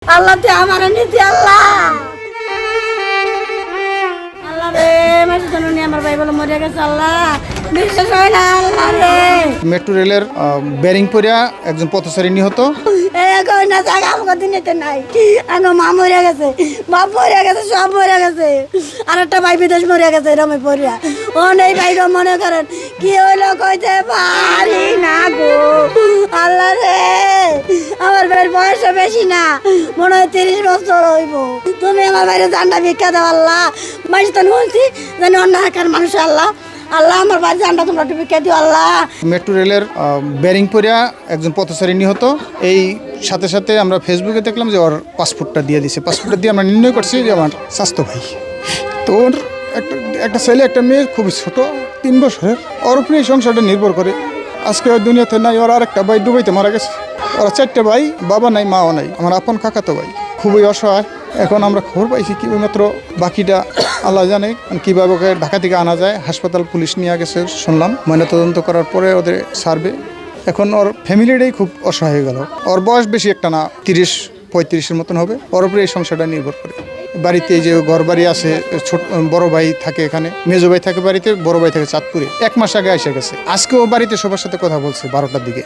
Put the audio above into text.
আল্লাহ তে আমার নিতে আল্লাহ আল্লাহ রে মাসি জননী আমার ভাই বলে মরে গেছে আল্লাহ বিশ্বাস হয় না আল্লাহ রে মেট্রো রেলের ব্যারিং পরিয়া একজন পথচারী নিহত। কই না জায়গা আমাকে দিনেতে নাই আমার মা মরে গেছে বাপ মরে গেছে সব মরে গেছে আর একটা ভাই বিদেশ মরে গেছে রমে পড়িয়া ও নেই ভাইরা মনে করেন কি হইলো কইতে পারি না গো আল্লাহ রে আমার ভাইয়ের বয়স বেশি না মনে হয় 30 বছর হইব তুমি আমার ভাইয়ের জানটা ভিক্ষা দাও আল্লাহ মাইস তো বলছি জানি অন্য একার মানুষ আল্লাহ আল্লাহ আমার ভাইয়ের জানটা তোমরা একটু ভিক্ষা দিও আল্লাহ। মেট্রো রেলের ব্যারিং পরিয়া একজন পথচারী নিহত। এই সাথে সাথে আমরা ফেসবুকে দেখলাম যে ওর পাসপোর্টটা দিয়ে দিছে। পাসপোর্টটা দিয়ে আমরা নির্ণয় করছি যে আমার স্বাস্থ্য ভাই। তো ওর একটা ছেলে একটা মেয়ে খুবই ছোট 3 বছরের। ওর উপরে এই সংসারটা নির্ভর করে। আজকে ওই দুনিয়াতে নাই, ওর আরেকটা ভাই দুবাইতে মারা গেছে। ওরা 4টে ভাই, বাবা নাই মাও নাই, আমার আপন কাকাতো ভাই খুবই অসহায়। এখন আমরা খবর পাইছি কি মাত্র বাকিটা আল্লাহ জানে কীভাবে ওকে ঢাকা থেকে আনা যায়। হাসপাতাল পুলিশ নিয়ে গেছে শুনলাম, ময়নাতদন্ত করার পরে ওদের ছাড়বে। এখন ওর ফ্যামিলিটাই খুব অসহায় হয়ে গেল। ওর বয়স বেশি একটা না, 30-35-এর মতন হবে। ওর উপরে এই সংসারটা নির্ভর করে। বাড়িতে এই যে ঘর বাড়ি আছে, ছোট বড় ভাই থাকে এখানে, মেজো ভাই থাকে বাড়িতে, বড় ভাই থাকে চাঁদপুরে। 1 মাস আগে এসে গেছে। আজকেও বাড়িতে সবার সাথে কথা বলছে 12টার দিকে।